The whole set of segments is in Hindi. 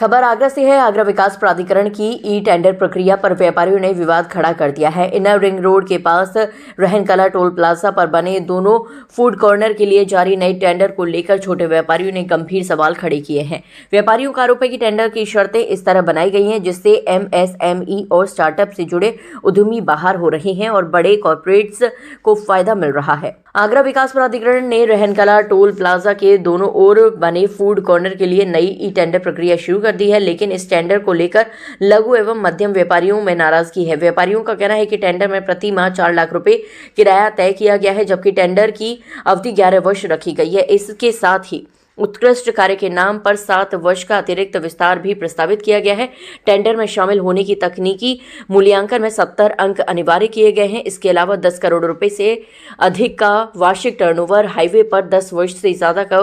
खबर आगरा से है। आगरा विकास प्राधिकरण की ई टेंडर प्रक्रिया पर व्यापारियों ने विवाद खड़ा कर दिया है। इनर रिंग रोड के पास रहनकला टोल प्लाजा पर बने दोनों फूड कॉर्नर के लिए जारी नई टेंडर को लेकर छोटे व्यापारियों ने गंभीर सवाल खड़े किए हैं। व्यापारियों का आरोप है कि टेंडर की शर्तें इस तरह बनाई गई हैं जिससे MSME और स्टार्टअप से जुड़े उद्यमी बाहर हो रहे हैं और बड़े कॉर्पोरेट्स को फायदा मिल रहा है। आगरा विकास प्राधिकरण ने रहनकला टोल प्लाजा के दोनों ओर बने फूड कॉर्नर के लिए नई ई टेंडर प्रक्रिया शुरू कर दी है, लेकिन इस टेंडर को लेकर लघु एवं मध्यम व्यापारियों में नाराजगी है। व्यापारियों का कहना है कि टेंडर में प्रति माह 4 लाख रुपए किराया तय किया गया है, जबकि टेंडर की अवधि 11 वर्ष रखी गई है। इसके साथ ही उत्कृष्ट कार्य के नाम पर 7 वर्ष का अतिरिक्त विस्तार भी प्रस्तावित किया गया है। टेंडर में शामिल होने की तकनीकी मूल्यांकन में 70 अंक अनिवार्य किए गए हैं। इसके अलावा 10 करोड़ रुपए से अधिक का वार्षिक टर्नओवर, हाईवे पर 10 वर्ष से ज्यादा का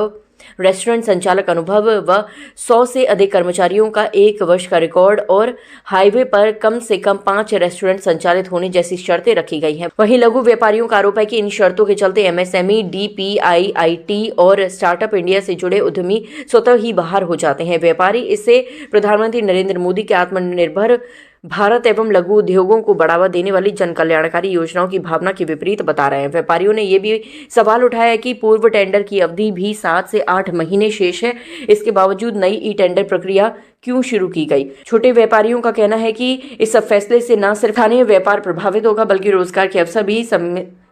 रेस्टोरेंट संचालक अनुभव व 100 से अधिक कर्मचारियों का 1 वर्ष का रिकॉर्ड और हाईवे पर कम से कम 5 रेस्टोरेंट संचालित होने जैसी शर्तें रखी गई हैं। वहीं लघु व्यापारियों का आरोप है कि इन शर्तों के चलते MSME, DPIIT और स्टार्टअप इंडिया से जुड़े उद्यमी स्वतः ही बाहर हो जाते हैं। व्यापारी इसे प्रधानमंत्री नरेंद्र मोदी के आत्मनिर्भर भारत एवं लघु उद्योगों को बढ़ावा देने वाली जन कल्याणकारी योजनाओं की भावना के विपरीत बता रहे हैं। व्यापारियों ने यह भी सवाल उठाया है कि पूर्व टेंडर की अवधि भी 7 से 8 महीने शेष है। इसके बावजूद नई ई टेंडर प्रक्रिया क्यों शुरू की गई? छोटे व्यापारियों का कहना है कि इस फैसले से न सिर्फ स्थानीय व्यापार प्रभावित होगा बल्कि रोजगार के अवसर भी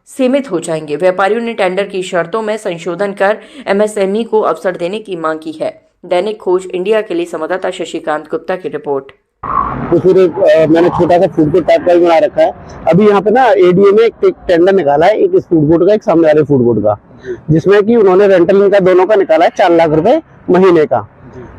सीमित हो जाएंगे। व्यापारियों ने टेंडर की शर्तों में संशोधन कर MSME को अवसर देने की मांग की है। दैनिक खोज इंडिया के लिए संवाददाता शशिकांत गुप्ता की रिपोर्ट। तो फिर मैंने छोटा सा फूड कोर्ट टाइप का बना रखा है। अभी यहाँ पे ना ADA में एक टेंडर निकाला है, एक इस फूड कोर्ट का, एक सामने वाले फूड कोर्ट का, जिसमें कि उन्होंने रेंटल इनका दोनों का निकाला है 4 लाख रुपए महीने का।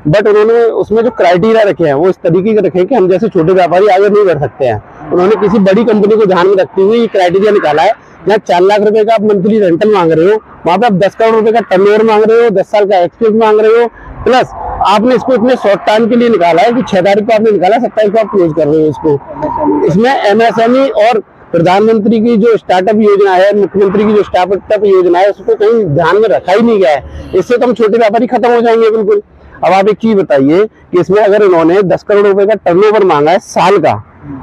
बट उन्होंने उसमें जो क्राइटेरिया रखे हैं वो इस तरीके के रखे हैं कि हम जैसे छोटे व्यापारी आगे नहीं बढ़ सकते हैं। उन्होंने किसी बड़ी कंपनी को ध्यान में रखते हुए ये क्राइटेरिया निकाला है। यहाँ 4 लाख रुपए का आप मंथली रेंटल मांग रहे हो, वहां पे आप 10 करोड़ रुपए का टर्नओवर मांग रहे हो, 10 साल का एक्सपीरियंस मांग रहे हो, प्लस आपने इसको इतने शॉर्ट टाइम के लिए निकाला है कि 6 तारीख को आपने निकाला, 27 को आप क्लोज कर रहे हो इसको। इसमें MSME और प्रधानमंत्री की जो स्टार्टअप योजना है, मुख्यमंत्री की जो स्टार्टअप योजना है, उसको कहीं ध्यान में रखा ही नहीं गया है। इससे तो हम छोटे व्यापारी खत्म हो जाएंगे बिल्कुल। अब आप एक चीज बताइए कि इसमें अगर इन्होंने 10 करोड़ रुपए का टर्नओवर मांगा है साल का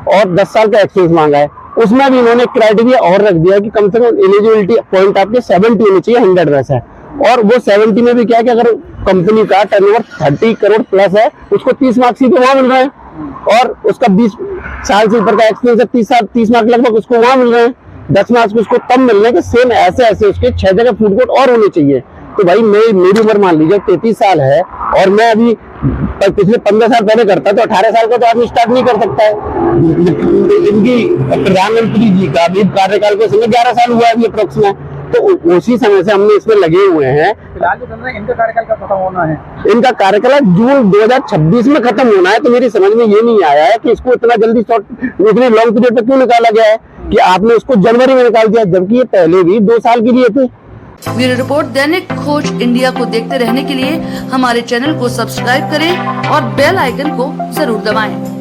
और 10 साल का एक्सपीरियंस मांगा है, उसमें भी इन्होंने क्राइटेरिया और रख दिया कि कम से कम एलिजिबिलिटी पॉइंट आपके 70 होनी चाहिए 100%। और वो 70 में भी क्या है कि अगर कंपनी का टर्नओवर 30 करोड़ प्लस है, उसको 30 मार्क्स सीधे वहां मिल रहे हैं, और उसका 20 साल से ऊपर का एक्सपीरियंस है 30 मार्क्स लगभग उसको वहां मिल रहे हैं, 10 मार्क्स उसको तब मिल रहे हैं कि सेम ऐसे उसके 6 जगह फूड कोर्ट और होने चाहिए। तो भाई मेरी उम्र मान लीजिए 33 साल है और मैं अभी पिछले 15 साल पहले करता, तो 18 साल का तो आदमी स्टार्ट नहीं कर सकता है। इनकी प्रधानमंत्री जी का भी कार्यकाल के समय 11 साल हुआ है अभी अप्रोक्स में, तो उसी समय से हमने इसमें लगे हुए हैं। इनका कार्यकाल कब खत्म होना है? इनका कार्यकाल जून 2026 में खत्म होना है। तो मेरी समझ में ये नहीं आया है कि इसको इतना जल्दी इतनी लॉन्ग पीरियड तक क्यों निकाला गया है कि आपने उसको जनवरी में निकाल दिया, जबकि ये पहले भी 2 साल के लिए थे। ब्यूरो रिपोर्ट दैनिक खोज इंडिया को देखते रहने के लिए हमारे चैनल को सब्सक्राइब करें और बेल आइकन को जरूर दबाएं।